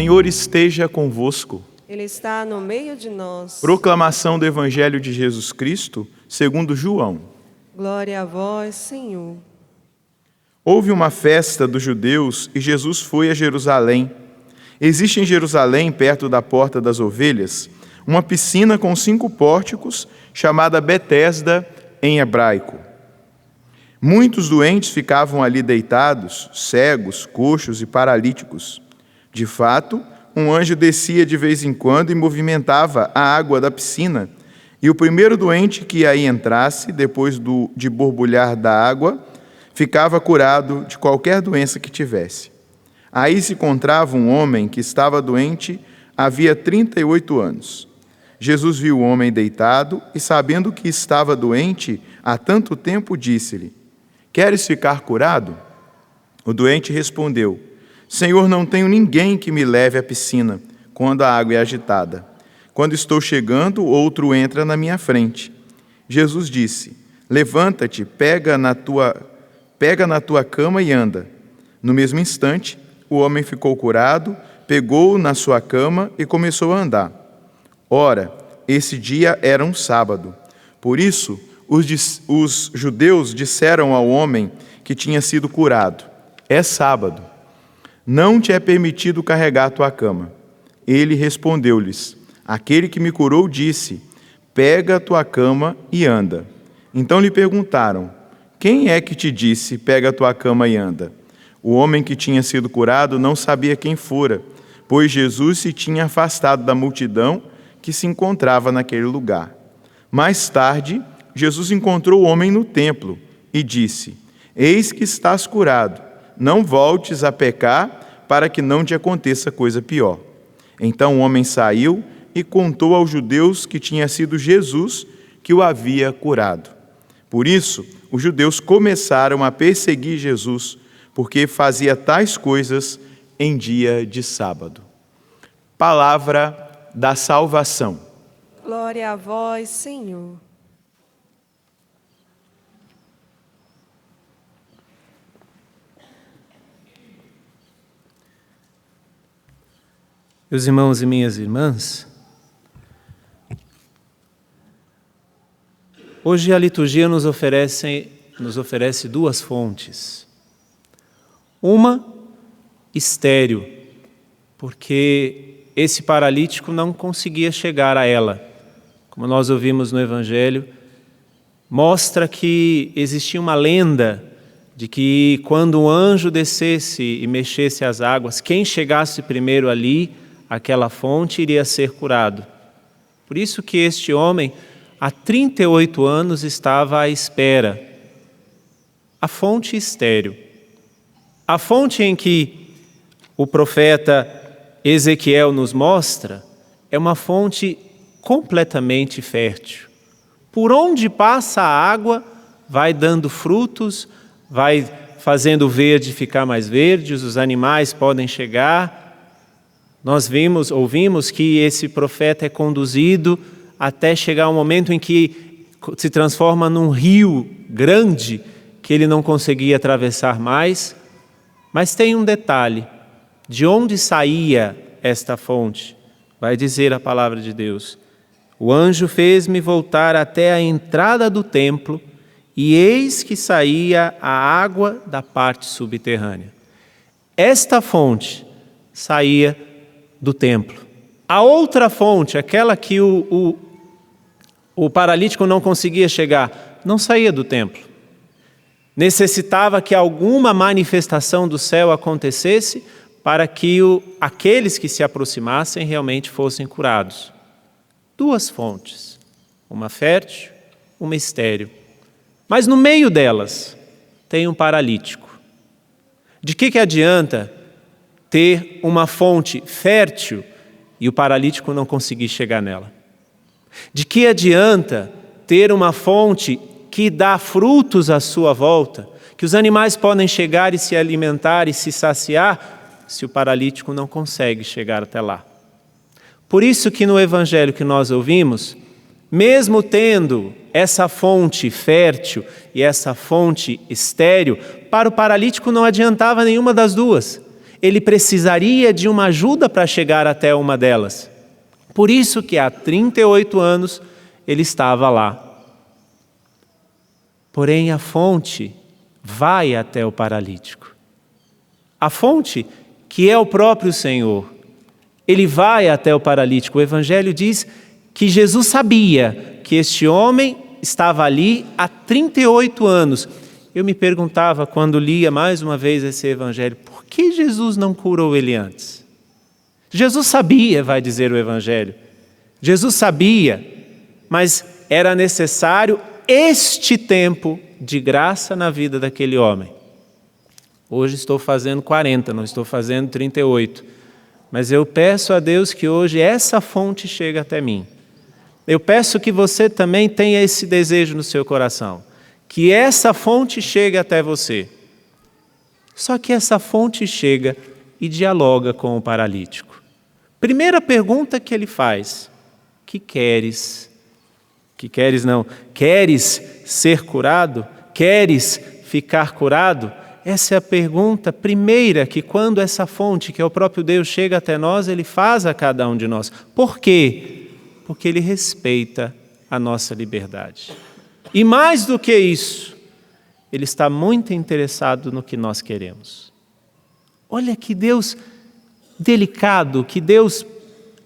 Senhor esteja convosco. Ele está no meio de nós. Proclamação do Evangelho de Jesus Cristo, segundo João. Glória a vós, Senhor. Houve uma festa dos judeus e Jesus foi a Jerusalém. Existe em Jerusalém, perto da Porta das Ovelhas, uma piscina com 5 pórticos, chamada Betesda em hebraico. Muitos doentes ficavam ali deitados, cegos, coxos e paralíticos. De fato, um anjo descia de vez em quando e movimentava a água da piscina, e o primeiro doente que aí entrasse, depois de borbulhar da água, ficava curado de qualquer doença que tivesse. Aí se encontrava um homem que estava doente havia 38 anos. Jesus viu o homem deitado e, sabendo que estava doente há tanto tempo, disse-lhe: Queres ficar curado? O doente respondeu: Senhor, não tenho ninguém que me leve à piscina quando a água é agitada. Quando estou chegando, outro entra na minha frente. Jesus disse: Levanta-te, pega na tua cama e anda. No mesmo instante, o homem ficou curado, pegou na sua cama e começou a andar. Ora, esse dia era um sábado. Por isso, os judeus disseram ao homem que tinha sido curado: É sábado, não te é permitido carregar tua cama. Ele respondeu-lhes: Aquele que me curou disse: Pega a tua cama e anda. Então lhe perguntaram: Quem é que te disse: Pega a tua cama e anda? O homem que tinha sido curado não sabia quem fora, pois Jesus se tinha afastado da multidão que se encontrava naquele lugar. Mais tarde, Jesus encontrou o homem no templo e disse: Eis que estás curado, não voltes a pecar para que não te aconteça coisa pior. Então o homem saiu e contou aos judeus que tinha sido Jesus que o havia curado. Por isso, os judeus começaram a perseguir Jesus, porque fazia tais coisas em dia de sábado. Palavra da salvação. Glória a vós, Senhor. Meus irmãos e minhas irmãs, hoje a liturgia nos oferece 2 fontes. Uma, estéril, porque esse paralítico não conseguia chegar a ela. Como nós ouvimos no Evangelho, mostra que existia uma lenda de que quando um anjo descesse e mexesse as águas, quem chegasse primeiro ali, aquela fonte, iria ser curado. Por isso que este homem, há 38 anos, estava à espera. A fonte estéril. A fonte em que o profeta Ezequiel nos mostra é uma fonte completamente fértil. Por onde passa a água, vai dando frutos, vai fazendo o verde ficar mais verde, os animais podem chegar. Nós ouvimos que esse profeta é conduzido até chegar um momento em que se transforma num rio grande que ele não conseguia atravessar mais. Mas tem um detalhe: de onde saía esta fonte? Vai dizer a palavra de Deus: O anjo fez-me voltar até a entrada do templo, e eis que saía a água da parte subterrânea. Esta fonte saía do templo. A outra fonte, aquela que o paralítico não conseguia chegar, não saía do templo. Necessitava que alguma manifestação do céu acontecesse para que aqueles que se aproximassem realmente fossem curados. 2 fontes, uma fértil, uma estéril. Mas no meio delas tem um paralítico. De que adianta ter uma fonte fértil e o paralítico não conseguir chegar nela? De que adianta ter uma fonte que dá frutos à sua volta, que os animais podem chegar e se alimentar e se saciar, se o paralítico não consegue chegar até lá? Por isso que no Evangelho que nós ouvimos, mesmo tendo essa fonte fértil e essa fonte estéril, para o paralítico não adiantava nenhuma das duas. ele precisaria de uma ajuda para chegar até uma delas. Por isso que há 38 anos ele estava lá. Porém, a fonte vai até o paralítico. A fonte, que é o próprio Senhor, ele vai até o paralítico. O Evangelho diz que Jesus sabia que este homem estava ali há 38 anos. Eu me perguntava, quando lia mais uma vez esse Evangelho, por que Jesus não curou ele antes? Jesus sabia, vai dizer o Evangelho. Jesus sabia, mas era necessário este tempo de graça na vida daquele homem. Hoje estou fazendo 40, não estou fazendo 38. Mas eu peço a Deus que hoje essa fonte chegue até mim. Eu peço que você também tenha esse desejo no seu coração. Que essa fonte chegue até você. Só que essa fonte chega e dialoga com o paralítico. Primeira pergunta que ele faz: que queres? Que queres não? Queres ser curado? Queres ficar curado? Essa é a pergunta primeira que, quando essa fonte, que é o próprio Deus, chega até nós, ele faz a cada um de nós. Por quê? Porque ele respeita a nossa liberdade. E mais do que isso, ele está muito interessado no que nós queremos. Olha que Deus delicado, que Deus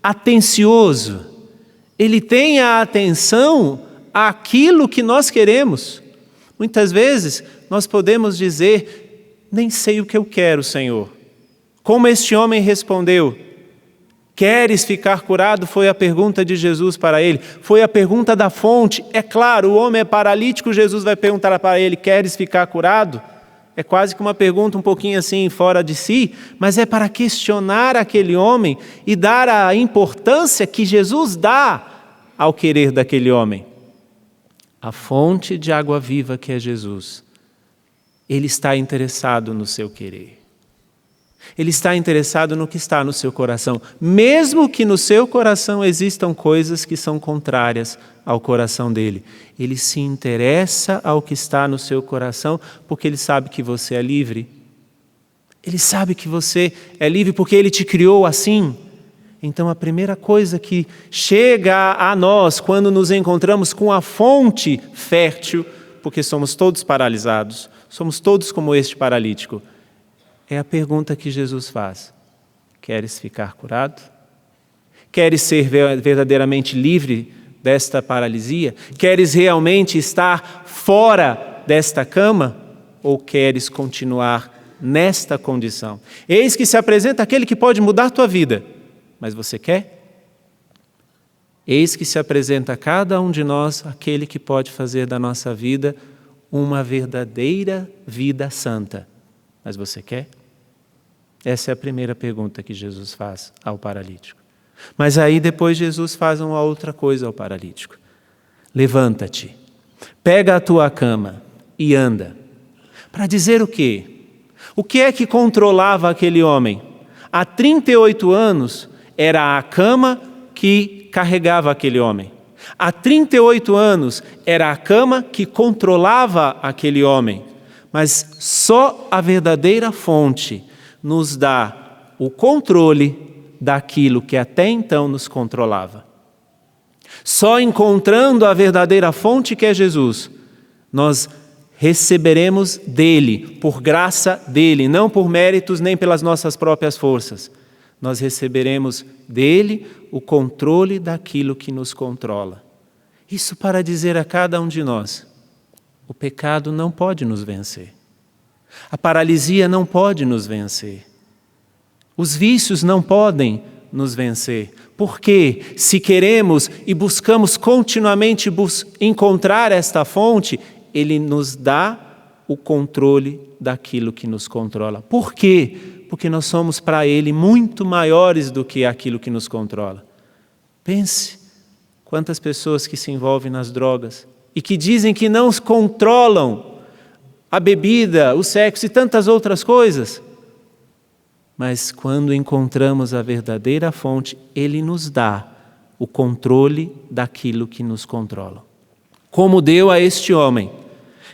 atencioso. Ele tem a atenção àquilo que nós queremos. Muitas vezes nós podemos dizer: nem sei o que eu quero, Senhor. Como este homem respondeu: queres ficar curado? Foi a pergunta de Jesus para ele. Foi a pergunta da fonte. É claro, o homem é paralítico, Jesus vai perguntar para ele: queres ficar curado? É quase que uma pergunta um pouquinho assim, fora de si, mas é para questionar aquele homem e dar a importância que Jesus dá ao querer daquele homem. A fonte de água viva que é Jesus, ele está interessado no seu querer. Ele está interessado no que está no seu coração, mesmo que no seu coração existam coisas que são contrárias ao coração dele. Ele se interessa ao que está no seu coração, porque ele sabe que você é livre. Ele sabe que você é livre porque ele te criou assim. Então a primeira coisa que chega a nós quando nos encontramos com a fonte fértil, porque somos todos paralisados, somos todos como este paralítico, é a pergunta que Jesus faz: queres ficar curado? Queres ser verdadeiramente livre desta paralisia? Queres realmente estar fora desta cama? Ou queres continuar nesta condição? Eis que se apresenta aquele que pode mudar tua vida. Mas você quer? Eis que se apresenta a cada um de nós aquele que pode fazer da nossa vida uma verdadeira vida santa. Mas você quer? Essa é a primeira pergunta que Jesus faz ao paralítico. Mas aí depois Jesus faz uma outra coisa ao paralítico. Levanta-te, pega a tua cama e anda. Para dizer o quê? O que é que controlava aquele homem? Há 38 anos era a cama que carregava aquele homem. Há 38 anos era a cama que controlava aquele homem. Mas só a verdadeira fonte nos dá o controle daquilo que até então nos controlava. Só encontrando a verdadeira fonte, que é Jesus, nós receberemos dele, por graça dele, não por méritos nem pelas nossas próprias forças. Nós receberemos dele o controle daquilo que nos controla. Isso para dizer a cada um de nós: o pecado não pode nos vencer. A paralisia não pode nos vencer. Os vícios não podem nos vencer. Porque se queremos e buscamos continuamente encontrar esta fonte, ele nos dá o controle daquilo que nos controla. Por quê? Porque nós somos para ele muito maiores do que aquilo que nos controla. Pense quantas pessoas que se envolvem nas drogas e que dizem que não controlam a bebida, o sexo e tantas outras coisas. Mas quando encontramos a verdadeira fonte, ele nos dá o controle daquilo que nos controla. Como deu a este homem,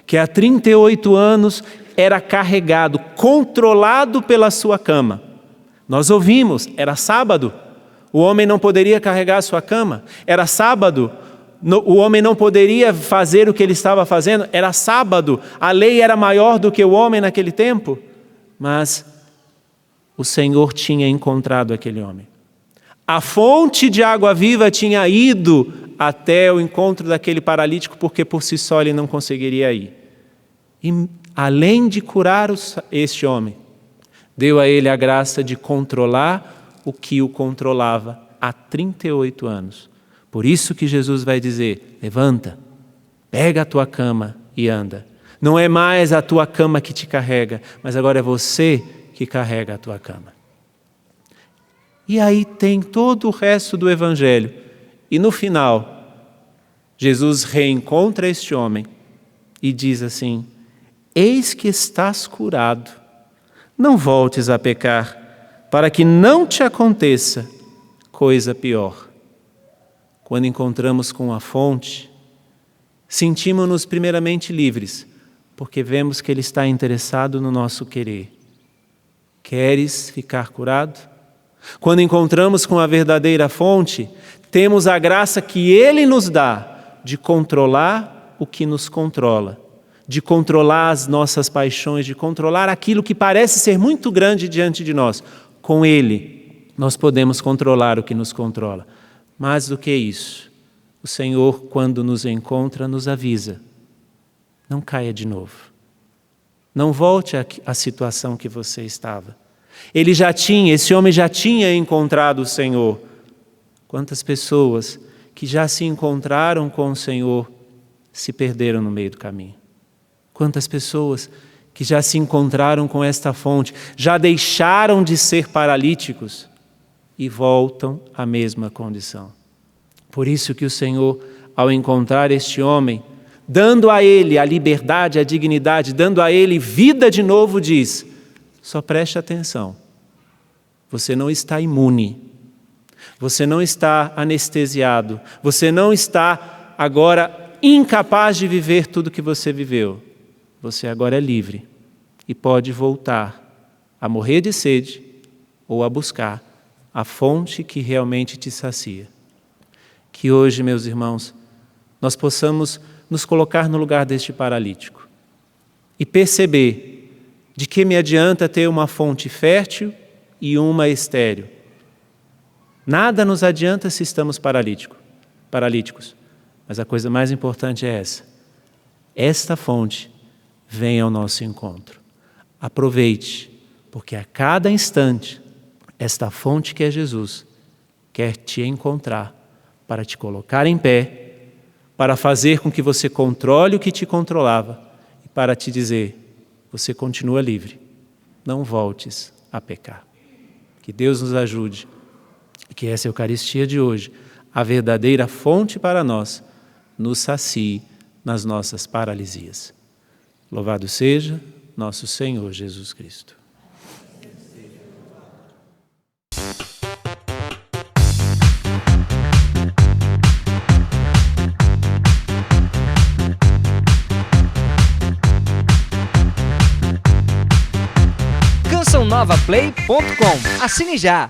que há 38 anos era carregado, controlado pela sua cama. Nós ouvimos, era sábado, o homem não poderia carregar a sua cama, era sábado, o homem não poderia fazer o que ele estava fazendo, era sábado, a lei era maior do que o homem naquele tempo, mas o Senhor tinha encontrado aquele homem. A fonte de água viva tinha ido até o encontro daquele paralítico, porque por si só ele não conseguiria ir. E além de curar este homem, deu a ele a graça de controlar o que o controlava há 38 anos. Por isso que Jesus vai dizer, levanta, pega a tua cama e anda. Não é mais a tua cama que te carrega, mas agora é você que carrega a tua cama. E aí tem todo o resto do Evangelho. E no final, Jesus reencontra este homem e diz assim, eis que estás curado, não voltes a pecar, para que não te aconteça coisa pior. Quando encontramos com a fonte, sentimos-nos primeiramente livres, porque vemos que Ele está interessado no nosso querer. Queres ficar curado? Quando encontramos com a verdadeira fonte, temos a graça que Ele nos dá de controlar o que nos controla, de controlar as nossas paixões, de controlar aquilo que parece ser muito grande diante de nós. Com Ele, nós podemos controlar o que nos controla. Mais do que isso, o Senhor, quando nos encontra, nos avisa. Não caia de novo. Não volte à situação que você estava. Esse homem já tinha encontrado o Senhor. Quantas pessoas que já se encontraram com o Senhor se perderam no meio do caminho? Quantas pessoas que já se encontraram com esta fonte, já deixaram de ser paralíticos e voltam à mesma condição. Por isso que o Senhor, ao encontrar este homem, dando a ele a liberdade, a dignidade, dando a ele vida de novo, diz, só preste atenção, você não está imune, você não está anestesiado, você não está agora incapaz de viver tudo que você viveu. Você agora é livre e pode voltar a morrer de sede ou a buscar a fonte que realmente te sacia. Que hoje, meus irmãos, nós possamos nos colocar no lugar deste paralítico e perceber de que me adianta ter uma fonte fértil e uma estéril. Nada nos adianta se estamos paralíticos, mas a coisa mais importante é essa. Esta fonte vem ao nosso encontro. Aproveite, porque a cada instante, esta fonte que é Jesus quer te encontrar para te colocar em pé, para fazer com que você controle o que te controlava e para te dizer, você continua livre, não voltes a pecar. Que Deus nos ajude e que essa Eucaristia de hoje, a verdadeira fonte para nós, nos sacie nas nossas paralisias. Louvado seja nosso Senhor Jesus Cristo. CançãoNovaPlay.com. Assine já!